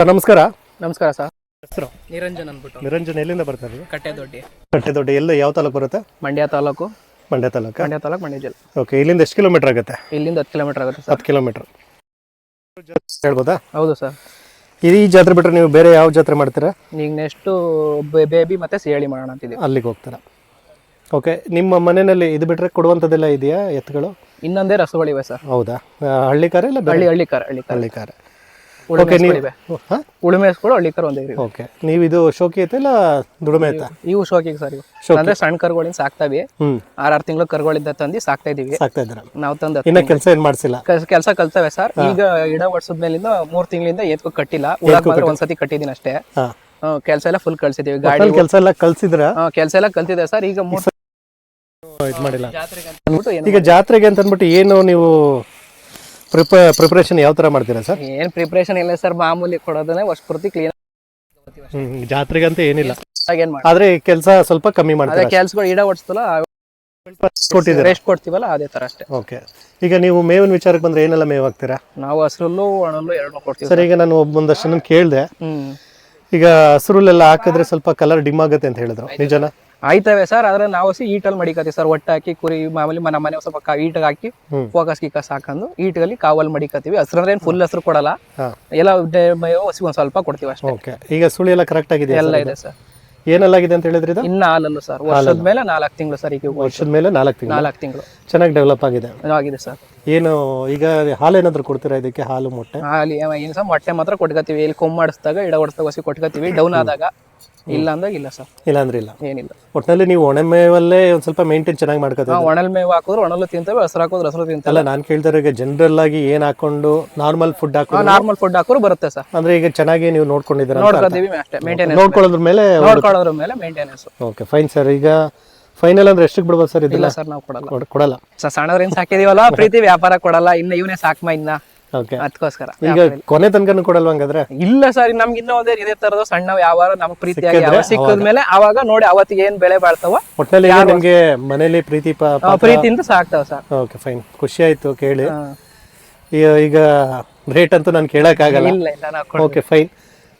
ನಮಸ್ಕಾರ. ನಮಸ್ಕಾರ ಸರ್. ಹೆಸರು ನಿರಂಜನ್ ಅಂದ್ಬಿಟ್ಟು. ನಿರಂಜನ್ ಎಲ್ಲಿಂದ ಬರ್ತಾರೆ? ಕಟ್ಟೆದೊಡ್ಡಿ. ಕಟ್ಟೆದೊಡ್ಡಿ ಎಲ್ಲ ಯಾವ ತಾಲೂಕು ಬರುತ್ತೆ? ಮಂಡ್ಯ ತಾಲೂಕು. ಮಂಡ್ಯ ತಾಲೂಕು. ಮಂಡ್ಯ ಜಿಲ್ಲೆ. ಓಕೆ, ಇಲ್ಲಿಂದ ಎಷ್ಟು ಕಿಲೋಮೀಟರ್ ಆಗುತ್ತೆ? ಇಲ್ಲಿಂದ 10 ಕಿಲೋಮೀಟರ್ ಆಗುತ್ತೆ ಸರ್. 10 ಕಿಲೋಮೀಟರ್ ಹೇಳ್ಬೋದಾ? ಹೌದು ಸರ್. ಈ ಜಾತ್ರೆ ಬಿಟ್ಟರೆ ನೀವು ಬೇರೆ ಯಾವ ಜಾತ್ರೆ ಮಾಡ್ತೀರಾ? ಈಗ ನೆಕ್ಸ್ಟು ಬೇಬಿ ಮತ್ತೆ ಸಿಹಳಿ ಮಾಡೋಣ ಅಂತಿದ್ದೀವಿ. ಅಲ್ಲಿಗೆ ಹೋಗ್ತೀರಾ? ಓಕೆ, ನಿಮ್ಮ ಮನೆಯಲ್ಲಿ ಇದು ಬಿಟ್ಟರೆ ಕೊಡುವಂಥದ್ದೆಲ್ಲ ಇದೆಯಾ ಎತ್ತುಗಳು? ಇನ್ನೊಂದೇ ರಸಗಳಿವೆ ಸರ್. ಹೌದಾ? ಹಳ್ಳಿ ಕಾರ ಇಲ್ಲ ಹಳ್ಳಿ ಕಾರ. ಓಕೆ, ನೀವು ಉಳುಮೆಸ್ಗಳು ಹಳ್ಳಿ ಕಾರ ಒಂದೇ. ಓಕೆ, ನೀವು ಇದು ಶೋಕಿ ಐತೆ ಇಲ್ಲ ದುಡಿಮೆ ಐತಾ? ಇವು ಶೋಕಿಗೆ ಸರ್. ಇವು ಅಂದ್ರೆ ಸಣ್ಣ ಕರುಗಳಿಂದ ಸಾಕ್ತಾವಿ. 6 ತಿಂಗಳು ಕರುಗಳಿಂದ ತಂದು ಸಾಕ್ತಾ ಇದೀವಿ. ಸಾಕ್ತಾ ಇದ್ದೀರಾ? ನಾವು ತಂದ ಇನ್ನ ಕೆಲಸ ಏನು ಮಾಡಿಸಿಲ್ಲ? ಕೆಲಸ ಕಲ್ತವೆ ಸರ್. ಈಗ ಇಡ ವರ್ಷದ ಮೇಲಿಂದ 3 ತಿಂಗಳಿಂದ ಎತ್ಕೊ ಕಟ್ಟಿಲ್ಲ. ಒಂದ್ಸತಿ ಕಟ್ಟಿದೀನಿ ಅಷ್ಟೇ. ಕೆಲಸ ಎಲ್ಲ ಫುಲ್ ಕಳ್ಸಿದೀವಿ. ಗಾಡಿ ಕೆಲಸ ಎಲ್ಲ ಕಲ್ಸಿದ್ರ? ಕೆಲಸ ಎಲ್ಲ ಕಲ್ತಿದೆ ಸರ್. ಈಗ ಇದು ಮಾಡಿಲ್ಲ. ಈಗ ಜಾತ್ರೆಗೆ ಅಂತ ಅಂದ್ಬಿಟ್ಟು ಏನು ನೀವು ಪ್ರಿಪರೇಷನ್ ಯಾವ ತರ ಮಾಡ್ತೀರಾ ಸರ್? ಏನ್ ಪ್ರಿಪರೇಷನ್ ಇಲ್ಲ ಸರ್, ಮಾಮೂಲಿ ಕೊಡೋದನ್ನೇ ವರ್ಷ ಪೂರ್ತಿ ಕ್ಲೀನ್. ಜಾತ್ರೆಗೆ ಅಂತ ಏನಿಲ್ಲ, ಆದ್ರೆ ಕೆಲಸ ಸ್ವಲ್ಪ ಕಮ್ಮಿ ಮಾಡ್ತೀರಾ? ಕೆಲ್ಸಗಳು ಇಡ ಓಡಿಸ್ತಲ್ಲ ರೆಸ್ಟ್ ಕೊಡ್ತೀವಲ್ಲ ಅದೇ ತರ ಅಷ್ಟೇ. ಓಕೆ, ಈಗ ನೀವು ಮೇವಿನ ವಿಚಾರಕ್ಕೆ ಬಂದ್ರೆ ಏನೆಲ್ಲ ಮೇವು ಹಾಕ್ತೀರಾ? ನಾವು ಹಸಿರಲ್ಲೂ ಒಣಲ್ಲೂ ಎರಡು ಕೊಡ್ತೀವಿ ಸರ್. ಈಗ ನಾನು ಒಂದಷ್ಟು ಜನ ಕೇಳಿದೆ, ಈಗ ಹಸಿರುಲ್ಲೆಲ್ಲ ಹಾಕಿದ್ರೆ ಸ್ವಲ್ಪ ಕಲರ್ ಡಿಮ್ ಆಗುತ್ತೆ ಅಂತ ಹೇಳಿದ್ರು, ನಿಜನಾ? ಆಯ್ತವೆ ಸರ್, ಆದ್ರೆ ನಾವು ಈಟಲ್ಲಿ ಮಡಿಕತ್ತೀವಿ ಸರ್. ಒಟ್ಟು ಹಾಕಿ ಕುರಿ ಮಾಮೂಲಿ ನಮ್ಮ ಮನೆ ಸ್ವಲ್ಪ ಈಟಿಗೆ ಹಾಕಿ ಫೋಕಸ್ ಗೀಕಸ್ ಹಾಕೊಂಡು ಈಟಲ್ಲಿ ಕಾವಲ್ ಮಡಿಕತ್ತೀವಿ. ಹಸಿರು ಅಂದ್ರೆ ಫುಲ್ ಹಸಿರು ಕೊಡಲ್ಲ, ಎಲ್ಲ ಹಸಿ ಒಂದ್ ಸ್ವಲ್ಪ ಕೊಡ್ತೀವಿ ಅಷ್ಟೇ. ಓಕೆ, ಈಗ ಸುಳಿ ಎಲ್ಲ ಕರೆಕ್ಟ್ ಆಗಿದೆ? ಎಲ್ಲ ಇದೆ ಸರ್. ಏನೆಲ್ಲ ಆಗಿದೆ ಅಂತ ಹೇಳಿದ್ರಿ? ಇನ್ನ ಹಾಲಲ್ಲ ಸರ್, ವರ್ಷದ ಮೇಲೆ 4 ತಿಂಗಳು ಸರ್. ಈಗ ವರ್ಷದ ಮೇಲೆ 4 ತಿಂಗಳು ಚೆನ್ನಾಗಿ ಡೆವಲಪ್ ಆಗಿದೆ ಸರ್. ಏನು ಈಗ ಹಾಲು ಏನಾದ್ರು ಕೊಡ್ತೀರಾ ಇದಕ್ಕೆ? ಹಾಲು ಮೊಟ್ಟೆ? ಹಾಲು ಏನು ಸರ್, ಮೊಟ್ಟೆ ಮಾತ್ರ ಕೊಟ್ಕೋತೀವಿ. ಇಲ್ಲಿ ಕೊಮ್ಮೆ ಮಾಡಿಸಿದಾಗ ಇಡ ಹೊಡಿಸಿದಾಗ ಹಸಿ ಕೊಟ್ಕೋತೀವಿ. ಡೌನ್ ಆದಾಗ ಇಲ್ಲ ಅಂದಾಗ ಇಲ್ಲ ಸರ್. ಇಲ್ಲ ಅಂದ್ರೆ ಇಲ್ಲ, ಏನಿಲ್ಲ. ಒಟ್ಟಿನಲ್ಲಿ ನೀವು ಒಣ ಮೇವಲ್ಲೇ ಒಂದ್ ಸ್ವಲ್ಪ ಮೇಂಟೈನ್ ಚೆನ್ನಾಗಿ ಮಾಡ್ಕೋತೀವಿ. ಒಣಲ್ ಮೇವು ಹಾಕಿದ್ರು ಒಣಲು ತಿಂತವೆ, ಹಸಿರು ಹಾಕೋದು ಹಸಿರು ತಿಂತವೆ. ಅಲ್ಲ, ನಾನು ಕೇಳ್ತಾರೆ ಈಗ ಜನರಲ್ ಆಗಿ ಏನ್ ಹಾಕೊಂಡು ನಾರ್ಮಲ್ ಫುಡ್ ಹಾಕೋರು ಬರುತ್ತೆ ಸರ್. ಅಂದ್ರೆ ಈಗ ಚೆನ್ನಾಗಿ ನೀವು ನೋಡ್ಕೊಂಡಿದ್ದೀರಾ? ನೋಡ್ಕೊತೀವಿ ಅಷ್ಟೇ. ಮೇಂಟೈನೆನ್ಸ್ ನೋಡ್ಕೊಳ್ಳೋದ್ರ ಮೇಲೆ ಮೇಂಟೈನೆನ್ಸ್. Okay, fine sir. ಈಗ ಫೈನಲ್ ಅಂದ್ರೆ ಎಷ್ಟಕ್ಕೆ ಬಿಡ್ಬೋದು ಸರ್? ಇಲ್ಲ ಸರ್, ನಾವು ಕೊಡಲ್ಲ ಸರ್. ಸಣ್ಣವ್ರೇನ್ ಸಾಕಿದೀವಲ್ಲ, ಪ್ರೀತಿ ವ್ಯಾಪಾರ ಕೊಡಲ್ಲ. ಇನ್ನ ಇವನೇ ಸಾಕ್ಮ ಇನ್ನ ಅದಕ್ಕೋಸ್ಕರ. ಈಗ ಕೊನೆ ತನಕ ಕೊಡಲ್ವ ಹಂಗಾದ್ರೆ? ಇಲ್ಲ ಸರ್, ನಮ್ಗೆ ಇನ್ನೂ ಒಂದೇ ಇದೇ ತರದ್ದು ಸಣ್ಣ ವ್ಯವಹಾರ ನಮ್ಗೆ ಪ್ರೀತಿಯಾಗಿ ಸಿಕ್ಕದ್ಮೇಲೆ ಅವಾಗ ನೋಡಿ ಅವತ್ತಿಗೆ ಏನ್ ಬೆಳೆ ಬಾಳ್ತಾವ ಒಟ್ಟಿನಲ್ಲಿ ನಿಮ್ಗೆ ಮನೇಲಿ ಪ್ರೀತಿಯಿಂದ ಸಾಕ್ತಾವ ಸರ್. Okay, fine. ಖುಷಿ ಆಯ್ತು ಕೇಳಿ. ಈಗ ರೇಟ್ ಅಂತೂ ನಾನು ಕೇಳಕ್ ಆಗಲ್ಲ. Okay, fine.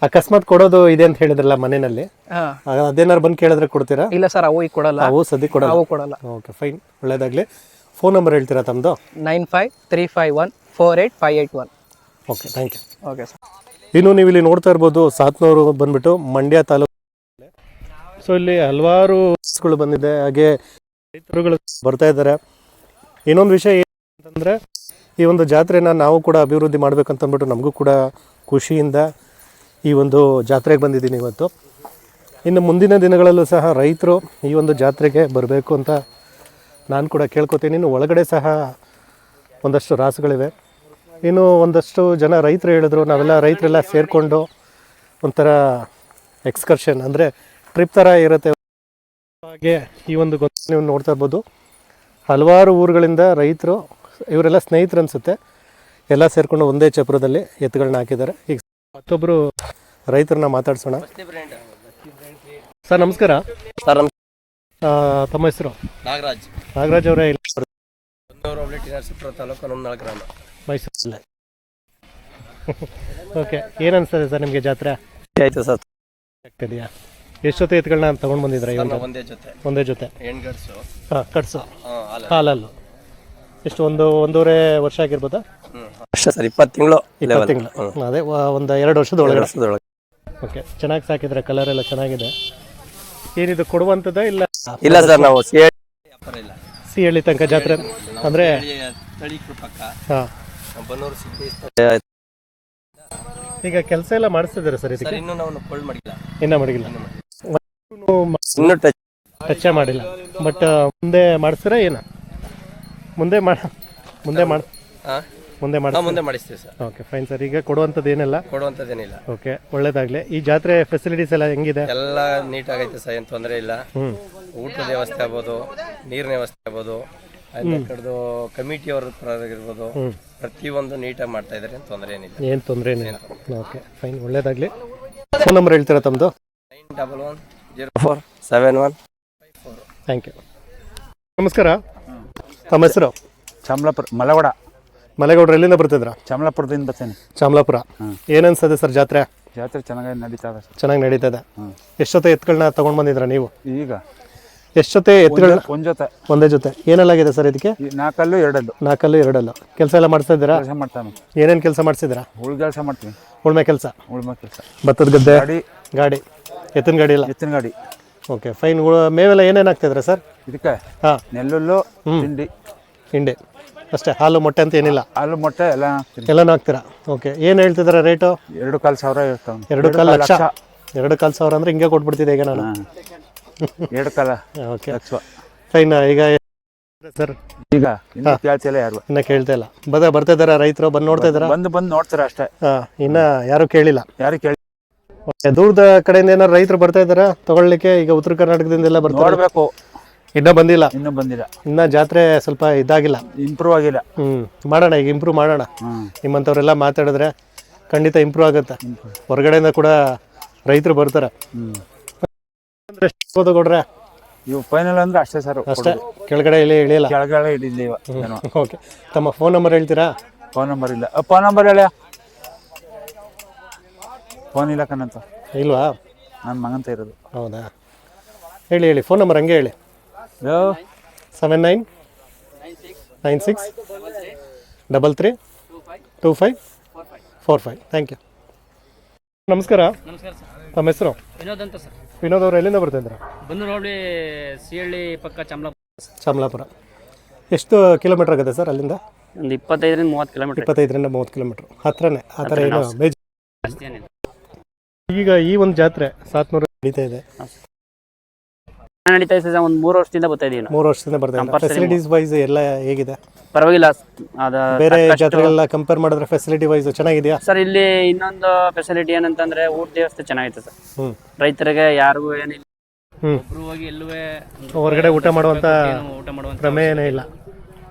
ಅಕಸ್ಮಾತ್ ಕೊಡೋದು ಇದೆ ಅಂತ ಹೇಳಿದ್ರಲ್ಲ ಮನೆಯಲ್ಲಿ, ಅದೇನಾರು ಬಂದು ಕೇಳಿದ್ರೆ ಕೊಡ್ತೀರಾ? ಇಲ್ಲ ಸರ್, ಅವು ಈಗ ಕೊಡಲ್ಲ. ಅವು ಸದ್ಯ ಕೊಡಲ್ಲ. Okay, fine. ಒಳ್ಳೇದಾಗ್ಲಿ. ಫೋನ್ ನಂಬರ್ ಹೇಳ್ತೀರಾ ತಮ್ಮದು? 9535148581. Okay, thank you. Okay sir. ಇನ್ನು ನೀವು ಇಲ್ಲಿ ನೋಡ್ತಾ ಇರ್ಬೋದು, ಸಾತ್ನೂರು ಬಂದ್ಬಿಟ್ಟು ಮಂಡ್ಯ ತಾಲೂಕು. ಸೊ ಇಲ್ಲಿ ಹಲವಾರು ಗಳು ಬಂದಿದೆ, ಹಾಗೆ ರೈತರುಗಳು ಬರ್ತಾ ಇದ್ದಾರೆ. ಇನ್ನೊಂದು ವಿಷಯ ಏನಂತಂದರೆ, ಈ ಒಂದು ಜಾತ್ರೆನ ನಾವು ಕೂಡ ಅಭಿವೃದ್ಧಿ ಮಾಡ್ಬೇಕಂತ ಅಂದ್ಬಿಟ್ಟು ನಮಗೂ ಕೂಡ ಖುಷಿಯಿಂದ ಈ ಒಂದು ಜಾತ್ರೆಗೆ ಬಂದಿದ್ದೀನಿ ಇವತ್ತು. ಇನ್ನು ಮುಂದಿನ ದಿನಗಳಲ್ಲೂ ಸಹ ರೈತರು ಈ ಒಂದು ಜಾತ್ರೆಗೆ ಬರಬೇಕು ಅಂತ ನಾನು ಕೂಡ ಕೇಳ್ಕೊತೀನಿ. ಇನ್ನು ಒಳಗಡೆ ಸಹ ಒಂದಷ್ಟು ರಾಸುಗಳಿವೆ. ಇನ್ನು ಒಂದಷ್ಟು ಜನ ರೈತರು ಹೇಳಿದ್ರು, ನಾವೆಲ್ಲ ರೈತರೆಲ್ಲ ಸೇರಿಕೊಂಡು ಒಂಥರ ಎಕ್ಸ್ಕರ್ಷನ್ ಅಂದರೆ ಟ್ರಿಪ್ ಥರ ಇರುತ್ತೆ. ಹಾಗೆ ಈ ಒಂದು ನೀವು ನೋಡ್ತಾ ಇರ್ಬೋದು, ಹಲವಾರು ಊರುಗಳಿಂದ ರೈತರು, ಇವರೆಲ್ಲ ಸ್ನೇಹಿತರು ಅನಿಸುತ್ತೆ, ಎಲ್ಲ ಸೇರಿಕೊಂಡು ಒಂದೇ ಚಪ್ರದಲ್ಲಿ ಎತ್ತುಗಳನ್ನ ಹಾಕಿದ್ದಾರೆ. ಈಗ ಮತ್ತೊಬ್ಬರು ರೈತರನ್ನ ಮಾತಾಡ್ಸೋಣ. ಸರ್ ನಮಸ್ಕಾರ. ಸರ್ ತಮ್ಮ ಹೆಸರು? ನಾಗರಾಜ್ ಅವರೇ. ತಾಲೂಕು ನಮ್ಮನಾಳ ಗ್ರಾಮ, ಮೈಸೂರಲ್ಲೇ. ಓಕೆ, ಏನು ಅನಿಸ್ತದೆ ಸರ್ ನಿಮಗೆ ಜಾತ್ರೆ? ಆಯ್ತು ಸರ್. ಆಗ್ತಿದೆಯಾ? ಎಷ್ಟೊತ್ತು ಎತ್ತುಗಳನ್ನ ತೊಗೊಂಡು ಬಂದಿದ್ರ? ಒಂದೇ ಜೊತೆ ಕಟ್ಸು ಹಾಲಲ್ಲು. ಎಷ್ಟು ಒಂದೂವರೆ ವರ್ಷ ಆಗಿರ್ಬೋದಾ? ಅಷ್ಟೇ ಸರ್, 20 ತಿಂಗಳು. ಅದೇ ಒಂದು 2 ವರ್ಷದ ಒಳಗಡೆ. ಓಕೆ, ಚೆನ್ನಾಗಿ ಸಾಕಿದ್ರೆ, ಕಲರ್ ಎಲ್ಲ ಚೆನ್ನಾಗಿದೆ. ಏನಿದು ಕೊಡುವಂಥದ್ದ? ಇಲ್ಲ ಸರ್, ನಾವು ಸಿಹಳ್ಳಿ ತನಕ ಜಾತ್ರೆ ಅಂದ್ರೆ ಈಗ ಕೆಲಸ ಎಲ್ಲ ಮಾಡಿಸ್ತಿದ್ದಾರೆ ಸರ್ ಇದಕ್ಕೆ? ಇನ್ನೂ ಮಾಡಿಲ್ಲ, ಟಚ್ ಮಾಡಿಲ್ಲ. ಬಟ್ ಮುಂದೆ ಮಾಡಿಸ್ತೀರಾ ಏನು? ಮುಂದೆ ಮಾಡಿಸ್ತೀವಿ ಸರ್. Okay, fine sir. ಈಗ ಕೊಡುವಂಥದ್ದೇನಿಲ್ಲ? ಓಕೆ, ಒಳ್ಳೇದಾಗ್ಲಿ. ಈ ಜಾತ್ರೆ ಫೆಸಿಲಿಟೀಸ್ ಎಲ್ಲ ಹೆಂಗಿದೆ? ಎಲ್ಲ ನೀಟ್ ಆಗೈತೆ ಸರ್, ಏನು ತೊಂದರೆ ಇಲ್ಲ. ಊಟದ ವ್ಯವಸ್ಥೆ ಆಗ್ಬೋದು, ನೀರಿನ ವ್ಯವಸ್ಥೆ ಆಗ್ಬೋದು, ಕಡೆದು ಕಮಿಟಿ ಅವ್ರ ಇರ್ಬೋದು, ಪ್ರತಿಯೊಂದು ನೀಟಾಗಿ ಮಾಡ್ತಾ ಇದ್ದಾರೆ. ಏನು ತೊಂದರೆ ಏನಿಲ್ಲ. ಓಕೆ, ಫೈನ್, ಒಳ್ಳೇದಾಗ್ಲಿ. ಫೋನ್ ನಂಬರ್ ಹೇಳ್ತೀರಾ ತಮ್ಮದು? 91047154. Thank you. ನಮಸ್ಕಾರ. ತಮ್ಮ ಹೆಸರು? ಚಾಮಲಾಪುರ, ಮಲೆಗೌಡ್ರು. ಎಲ್ಲಿಂದ ಬರ್ತಿದ್ರ? ಚಾಮಲಾಪುರದಿಂದ ಬರ್ತೀನಿ. ಚಾಮಲಾಪುರ. ಏನನ್ಸದೆ ಸರ್ ಜಾತ್ರೆ? ಜಾತ್ರೆ ಚೆನ್ನಾಗಿ ನಡೀತಾ ಇದೆ. ಚೆನ್ನಾಗಿ ನಡೀತದೆ. ಎಷ್ಟು ಜೊತೆ ಎತ್ತುಗಳನ್ನ ತೊಗೊಂಡು ಬಂದಿದ್ರ ನೀವು? ಈಗ ಎಷ್ಟು ಜೊತೆ ಎತ್ತುಗಳನ್ನ? ಒಂದು ಜೊತೆ. ಒಂದೇ ಜೊತೆ. ಏನೆಲ್ಲಾಗಿದೆ ಸರ್ ಇದಕ್ಕೆ? 4 ಹಲ್ಲು 2 ಹಲ್ಲು. 4 ಹಲ್ಲು 2 ಹಲ್ಲು. ಕೆಲಸ ಎಲ್ಲ ಮಾಡಿಸ್ತಾ ಇದ್ದೀರಾ? ಕೆಲಸ ಮಾಡ್ತಾನೆ. ಏನೇನು ಕೆಲಸ ಮಾಡಿಸಿದ್ದೀರಾ? ಉಳ್ ಕೆಲಸ ಮಾಡ್ತೀವಿ. ಉಳ್ಮೆ ಕೆಲಸ. ಉಳ್ಮೆ ಕೆಲಸ. ಭತ್ತದ ಗದ್ದೆ. ಗಾಡಿ. ಎತ್ತಿನ ಗಾಡಿ ಇಲ್ಲ? ಎತ್ತಿನ ಗಾಡಿ. Okay fine. ಮೇವೆಲ್ಲ ಏನೇನು ಹಾಕ್ತಿದ್ರ ಸರ್ ಇದಕ್ಕೆ? ಹಾಂ, ನೆಲ್ಲುಲ್ಲು, ತಿಂಡಿ, ಹಿಂಡಿ ಅಷ್ಟೇ. ಹಾಲು ಮೊಟ್ಟೆ ಅಂತ ಏನಿಲ್ಲ? ಹಾಲು ಮೊಟ್ಟೆ ಎಲ್ಲ ಎಲ್ಲನೂ ಹಾಕ್ತೀರಾ? ಓಕೆ. ಏನು ಹೇಳ್ತಿದ್ದೀರಾ ರೇಟು? 2,500 ಇರ್ತಾವೆ. 2,5 ಲಕ್ಷ. 2,500 ಅಂದರೆ ಹಿಂಗೆ ಕೊಟ್ಬಿಡ್ತಿದ್ದೆ ಈಗ ನಾನು. 2,5 ಓಕೆ ಫೈನ್. ಈಗ ಸರ್ ಈಗ ಇನ್ನು ಕೇಳ್ತಿಲ್ಲ ಯಾರು? ಇನ್ನ ಕೇಳ್ತಾ ಇಲ್ಲ. ಬರ್ತಾ ಇದಾರ ರೈತರು? ಬಂದು ನೋಡ್ತಾ ಇದಾರ? ಬಂದು ನೋಡ್ತಾರೆ ಅಷ್ಟೇ. ಹಾಂ, ಇನ್ನ ಯಾರು ಕೇಳಿಲ್ಲ? ಯಾರು ಕೇಳಿ. ದೂರದ ಕಡೆಯಿಂದ ಏನಾರು ರೈತರು ಬರ್ತಾ ಇದಾರ ತಗೊಳ್ಳಿಕ್ಕೆ? ಈಗ ಉತ್ತರ ಕರ್ನಾಟಕದಿಂದ ಎಲ್ಲ ಬರ್ತಾ ನೋಡ್ಬೇಕು. ಇನ್ನೂ ಬಂದಿಲ್ಲ? ಇನ್ನೂ ಬಂದಿಲ್ಲ. ಇನ್ನ ಜಾತ್ರೆ ಸ್ವಲ್ಪ ಇದಾಗಿಲ್ಲ, ಇಂಪ್ರೂವ್ ಆಗಿಲ್ಲ. ಮಾಡೋಣ, ಈಗ ಇಂಪ್ರೂವ್ ಮಾಡೋಣ. ನಿಮ್ಮಂಥವ್ರೆಲ್ಲ ಮಾತಾಡಿದ್ರೆ ಖಂಡಿತ ಇಂಪ್ರೂವ್ ಆಗುತ್ತೆ. ಹೊರಗಡೆಯಿಂದ ಕೂಡ ರೈತರು ಬರ್ತಾರೆ. ಎಷ್ಟು ಕೊಡ್ರೆ? ಇವು ಫೈನಲ್ ಅಂದ್ರೆ ಅಷ್ಟೇ ಸರ್. ಅಷ್ಟೇ, ಕೆಳಗಡೆ ಇಲ್ಲಿ ಇಳಿಯಲ್ಲ? ಕೆಳಗಡೆ ಹಿಡಿದಿವ. ಓಕೆ. ತಮ್ಮ ಫೋನ್ ನಂಬರ್ ಹೇಳ್ತೀರಾ? ಫೋನ್ ನಂಬರ್ ಇಲ್ಲ. ಫೋನ್ ನಂಬರ್ ಹೇಳ. ಫೋನ್ ಇಲ್ಲ ಕಣಂತ. ಇಲ್ವಾ? ನನ್ನ ಮಗಂತ ಇರೋದು. ಹೌದಾ? ಹೇಳಿ ಫೋನ್ ನಂಬರ್ ಹಂಗೆ ಹೇಳಿ. 7996332545. Thank you. ನಮಸ್ಕಾರ. ನಮಸ್ಕಾರ ಸರ್. ತಮ್ಮ ಹೆಸರು? ವಿನೋದ್ ಅಂತ ಸರ್. ವಿನೋದ್ ಅವರು ಎಲ್ಲಿಂದ ಬರ್ತಿದ್ರ? ಬಂದೂರು ಸಿಹಳ್ಳಿ ಪಕ್ಕ ಚಾಮಲಾಪುರ. ಎಷ್ಟು ಕಿಲೋಮೀಟರ್ ಆಗುತ್ತೆ ಸರ್ ಅಲ್ಲಿಂದ? ಒಂದು 25-30 ಕಿಲೋಮೀಟರ್. 25-30 ಕಿಲೋಮೀಟರ್. ಹತ್ರನೇ, ಆ ಥರ ಏನು ಬೇಜ. ಜಾಸ್ತಿ ಏನಿಲ್ಲ. ಈಗ ಈ ಒಂದು ಜಾತ್ರೆ 700 ನಡೀತಾ ಇದೆ. ನಡೀತಾ ಇದೆ ಸರ್. ಒಂದು 3 ವರ್ಷದಿಂದ ಬರ್ತಾ ಇದೀವಿ ನಾವು. 3 ವರ್ಷದಿಂದ ಬರ್ತಾ ಇದೆ. ಫೆಸಿಲಿಟೀಸ್ ವೈಸ್ ಎಲ್ಲ ಹೇಗಿದೆ? ಪರವಾಗಿಲ್ಲ. ಬೇರೆ ಜಾತ್ರೆಗೆಲ್ಲ ಕಂಪೇರ್ ಮಾಡಿದ್ರೆ ಫೆಸಿಲಿಟಿ ವೈಸ್ ಚೆನ್ನಾಗಿದೆಯಾ ಸರ್? ಇಲ್ಲಿ ಇನ್ನೊಂದು ಫೆಸಿಲಿಟಿ ಏನಂತಂದ್ರೆ ಊಟ ವ್ಯವಸ್ಥೆ ಚೆನ್ನಾಗೈತೆ ಸರ್. ರೈತರಿಗೆ ಯಾರಿಗೂ ಏನಿಲ್ಲ. ಒಬ್ರು ಹೋಗಿ ಎಲ್ಲುವೆ ಹೊರಗಡೆ ಊಟ ಮಾಡುವಂತ ಪ್ರಮೇಯನೇ ಇಲ್ಲ.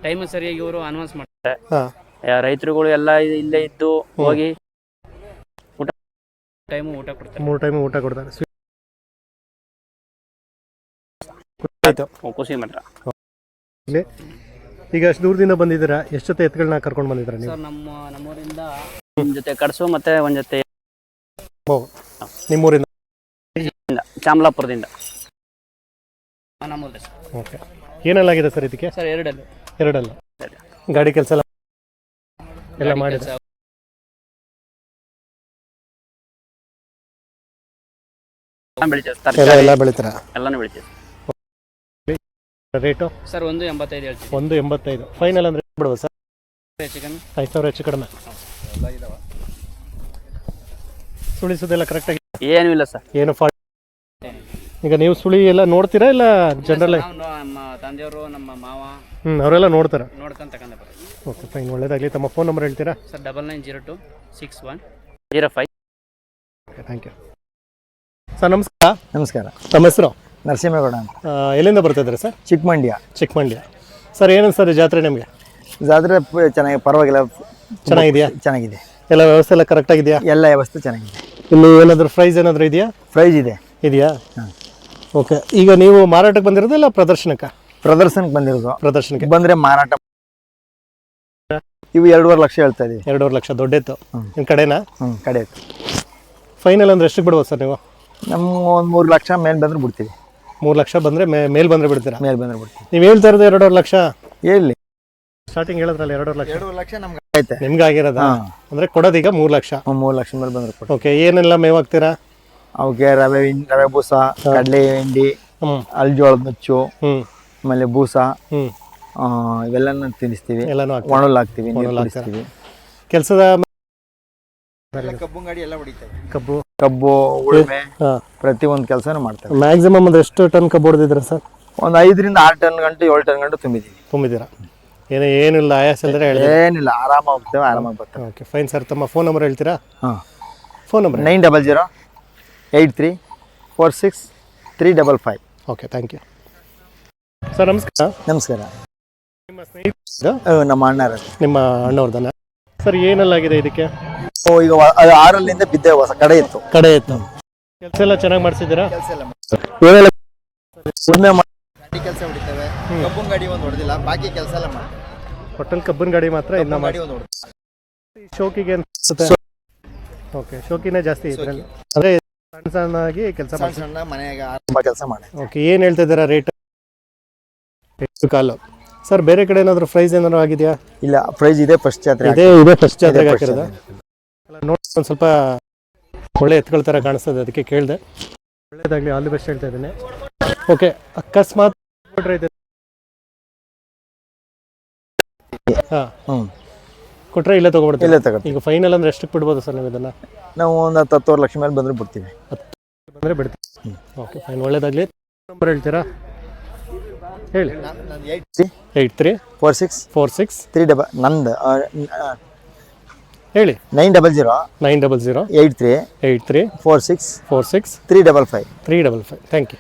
ಟೈಮ್ ಸರಿಯಾಗಿ ಇವರು ಅನೌನ್ಸ್ ಮಾಡ್ತಾರೆ. ರೈತರುಗಳು ಎಲ್ಲ ಇಲ್ಲೇ ಇದ್ದು ಹೋಗಿ ಊಟ ಕೊಡ್ತಾರೆ. 3 ಟೈಮ್ ಊಟ ಕೊಡ್ತಾರೆ. ಖುಷಿ ಮಾತ್ರ. ಈಗ ಅಷ್ಟು ದೂರದಿಂದ ಬಂದಿದ್ದೀರಾ, ಎಷ್ಟು ಜೊತೆ ಎತ್ತುಗಳನ್ನ ಕರ್ಕೊಂಡು ಬಂದಿದ್ದೀರಾ ನೀವು? ಸರ್ ನಮ್ಮೂರಿಂದ ಒಂದು ಜೊತೆ ಕಡಸು ಮತ್ತೆ ಒಂದು ಜೊತೆ ನಿಮ್ಮೂರಿಂದ? ಚಾಮಲಾಪುರದಿಂದ. ನಮ್ಮೂರಿಂದ ಸರ್. ಓಕೆ. ಏನೆಲ್ಲಾಗಿದೆ ಸರ್ ಇದಕ್ಕೆ? ಸರ್ 2 ಹಲ್ಲು. ಗಾಡಿ ಕೆಲಸ ಎಲ್ಲ ಮಾಡಿದೆ? ಎಲ್ಲ ಬೆಳಿತೀರಾ? ಎಲ್ಲಾನು ಬೆಳಿತೀವಿ. ರೇಟು ಸರ್ 185 ಹೇಳ್ತೀವಿ. 185 ಫೈನಲ್ ಅಂದ್ರೆ ಬಿಡುವ ಸರ್? 5,000 ಹೆಚ್ಚು ಕಡಿಮೆ. ಸುಳಿಸೋದೆಲ್ಲ ಕರೆಕ್ಟಾಗಿ? ಏನೂ ಇಲ್ಲ ಸರ್. ಏನು ಫಾಲ್ಟ್? ಈಗ ನೀವು ಸುಳಿ ಎಲ್ಲ ನೋಡ್ತೀರಾ ಇಲ್ಲ ಜನರಲ್? ನಮ್ಮ ತಂದೆಯವರು, ನಮ್ಮ ಮಾವ ಅವರೆಲ್ಲ ನೋಡ್ತಾರೆ, ನೋಡ್ಕೊಂಡು ತಗೊಂಡು ಬರೋದು. ಓಕೆ ಫೈನ್, ಒಳ್ಳೇದಾಗಲಿ. ತಮ್ಮ ಫೋನ್ ನಂಬರ್ ಹೇಳ್ತೀರಾ? Sir 99026105. Okay thank you sir. ನಮಸ್ಕಾರ. ನಮಸ್ಕಾರ. ತಮ್ಮ ಹೆಸರು? ನರಸಿಂಹೇಗೌಡ ಅಂತ. ಎಲ್ಲಿಂದ ಬರ್ತಿದ್ದಾರೆ ಸರ್? ಚಿಕ್ಕಮಂಡ್ಯ. ಸರ್ ಏನು ಸರ್ ಜಾತ್ರೆ ನಿಮಗೆ? ಜಾತ್ರೆ ಚೆನ್ನಾಗಿ, ಪರವಾಗಿಲ್ಲ, ಚೆನ್ನಾಗಿದೆಯಾ? ಚೆನ್ನಾಗಿದೆ. ಎಲ್ಲ ವ್ಯವಸ್ಥೆ ಎಲ್ಲ ಕರೆಕ್ಟಾಗಿದೆಯಾ? ಎಲ್ಲ ವ್ಯವಸ್ಥೆ ಚೆನ್ನಾಗಿದೆ. ಇಲ್ಲಿ ಏನಾದರೂ ಪ್ರೈಸ್ ಏನಾದರೂ ಇದೆಯಾ? ಪ್ರೈಸ್ ಇದೆಯಾ? ಹಾಂ ಓಕೆ. ಈಗ ನೀವು ಮಾರಾಟಕ್ಕೆ ಬಂದಿರೋದು ಇಲ್ಲ ಪ್ರದರ್ಶನಕ್ಕೆ? ಪ್ರದರ್ಶನಕ್ಕೆ ಬಂದಿರೋದು. ಪ್ರದರ್ಶನಕ್ಕೆ ಬಂದರೆ ಮಾರಾಟ. ಇವು 2.5 ಲಕ್ಷ ಹೇಳ್ತಾ ಇದೀವಿ. 2.5 ಲಕ್ಷ ದೊಡ್ಡೆತ್ತು ನಿಮ್ಮ ಕಡೆನಾ? ಕಡೆ. ಫೈನಲ್ ಅಂದ್ರೆ ಎಷ್ಟು ಬಿಡ್ಬೋದು ಸರ್ ನೀವು? ನಮ್ಮ ಒಂದು 3 ಲಕ್ಷ ಮೇಲೆ ಬಂದ್ರೆ ಬಿಡ್ತೀವಿ. 3 ಲಕ್ಷ ಬಂದರೆ ಮೇಲೆ ಬಂದರೆ ಬಿಡ್ತೀರಾ? ಮೇಲೆ ಬಂದ್ರೆ ಬಿಡ್ತೀವಿ. ನೀವು ಹೇಳ್ತಾ ಇರೋದು 2.5 ಲಕ್ಷ? ಹೇಳಿ, ಸ್ಟಾರ್ಟಿಂಗ್ ಹೇಳಿದ್ರಲ್ಲ 2.5 ಲಕ್ಷ. 2 ಲಕ್ಷ ನಮ್ಗೆ ಆಯ್ತು. ನಿಮ್ಗೆ ಆಗಿರೋದಾ? ಅಂದರೆ ಕೊಡೋದೀಗ 3 ಲಕ್ಷ. 3 ಲಕ್ಷ ಮೇಲೆ ಬಂದ್ರೆ ಕೊಡ್ತೀವಿ. ಓಕೆ. ಏನೆಲ್ಲ ಮೇವು ಹಾಕ್ತೀರಾ? ಅವಕ್ಕೆ ರವೆ ಬೂಸ, ಕಡಲೆ ಹಿಂಡಿ, ಅಲ್ಜೋಳದ ನುಚ್ಚು, ಆಮೇಲೆ ಬೂಸ, ಇವೆಲ್ಲನೂ ತಿನ್ನಿಸ್ತೀವಿ. ಒಣಲ್ ಹಾಕ್ತೀವಿ, ನೀರು ಹಾಕ್ತೀವಿ. ಕೆಲಸದ ಕಬ್ಬು ಗಾಡಿ ಎಲ್ಲ ಹೊಡಿತೇವೆ. ಕಬ್ಬು ಉಳುಮೆ ಪ್ರತಿಯೊಂದು ಕೆಲಸನೂ ಮಾಡ್ತೇವೆ. ಮ್ಯಾಕ್ಸಿಮಮ್ ಅಂದ್ರೆ ಎಷ್ಟು ಟನ್ ಕಬ್ಬು ಹೊಡೆದಿದ್ರ ಸರ್? ಒಂದು 5ರಿಂದ 6 ಟನ್ ಗಂಟು 7 ಟನ್ ಗಂಟು ತುಂಬಿದ್ದೀರಾ? ಏನಿಲ್ಲ, ಆಯಾಸ ಇಲ್ಲದ್ರೆ ಏನಿಲ್ಲ, ಆರಾಮಾಗಿ ಹೋಗ್ತೇವೆ, ಆರಾಮಾಗಿ ಬರ್ತೇವೆ. Okay fine sir. ತಮ್ಮ ಫೋನ್ ನಂಬರ್ ಹೇಳ್ತೀರಾ? Phone number 9008346355. Okay thank you sir. ನಮಸ್ಕಾರ. ನಮಸ್ಕಾರ. ನಿಮ್ಮ ಸ್ನೇಹಿತ? ನಮ್ಮ ಅಣ್ಣರ. ನಿಮ್ಮ ಅಣ್ಣವ್ರದನ ಸರ್? ಏನಲ್ಲಾಗಿದೆ ಇದಕ್ಕೆ? ಈಗ 6 ಬಿದ್ದೆ, ಹೊಸ ಕಡೆ ಇತ್ತು. ಕೆಲಸ ಎಲ್ಲ ಚೆನ್ನಾಗಿ ಮಾಡಿಸಿದ್ದೀರಾ? ಉಳುಮೆ ಗಾಡಿ ಕೆಲಸ ಹೊಡಿತೇವೆ. ಕಬ್ಬನ್ ಗಾಡಿ ಒಂದು ಹೊಡೆದಿಲ್ಲ, ಬಾಕಿ ಕೆಲಸ ಎಲ್ಲ ಮಾಡ್ತೇವೆ. ಹೋಟೆಲ್ ಕಬ್ಬನ್ ಗಾಡಿ ಮಾತ್ರ ಇದನ್ನ ಮಾಡಿ. ಶೋಕಿಗೆ ಓಕೆ ಶೋಕಿನೇ ಜಾಸ್ತಿ ಇದ್ರಲ್ಲಿ ಅಂದರೆ ಸಣ್ಣ ಸಣ್ಣಾಗಿ ಕೆಲಸ ಸಣ್ಣ ಮಾಡಿ. ಸಣ್ಣ ಮನೆಯಾಗ ತುಂಬ ಕೆಲಸ ಮಾಡಿ. ಓಕೆ ಏನು ಹೇಳ್ತಾ ಇದ್ದೀರಾ ರೇಟ್? ಕಾಲು ಸರ್ ಬೇರೆ ಕಡೆ ಏನಾದರೂ ಪ್ರೈಸ್ ಏನಾದ್ರು ಆಗಿದೆಯಾ? ಇಲ್ಲ ಪ್ರೈಸ್ ಇದೆ ಫಸ್ಟ್ ಜಾತ್ರೆ ಇದೇ ಫಸ್ಟ್ ಜಾತ್ರೆಗೆ ಹಾಕಿರೋದು. ನೋಡಿ ಒಂದು ಸ್ವಲ್ಪ ಒಳ್ಳೆ ಎತ್ಕೊಳ್ ಥರ ಕಾಣಿಸ್ತದೆ, ಅದಕ್ಕೆ ಕೇಳಿದೆ. ಒಳ್ಳೇದಾಗಲಿ, ಆಲ್ ದಿ ಬೆಸ್ಟ್ ಹೇಳ್ತಾ ಇದ್ದೀನಿ. ಓಕೆ ಅಕಸ್ಮಾತ್ ಹಾಂ ಕೊಟ್ಟರೆ ಇಲ್ಲೇ ತೊಗೊಬಿಡ್ತೀವಿ. ಇಲ್ಲೇ ತಗೊಳ್ತೀವಿ. ಈಗ ಫೈನಲ್ ಅಂದರೆ ಎಷ್ಟಕ್ಕೆ ಬಿಡ್ಬೋದು ಸರ್ ನೀವು ಇದನ್ನು? ನಾವು ಒಂದು 10-10 ಲಕ್ಷ ಮೇಲೆ ಬಂದ್ರೆ ಬಿಡ್ತೀವಿ. ಬಂದರೆ ಬಿಡ್ತೀವಿ. ಓಕೆ ಫೈನ್, ಒಳ್ಳೇದಾಗಲಿ. ನಂಬರ್ ಹೇಳ್ತೀರಾ? ಹೇಳಿ. 83 46 46 3 ನಂದು ಹೇಳಿ. 900 900 83 83 46 46 355. 355. Thank you.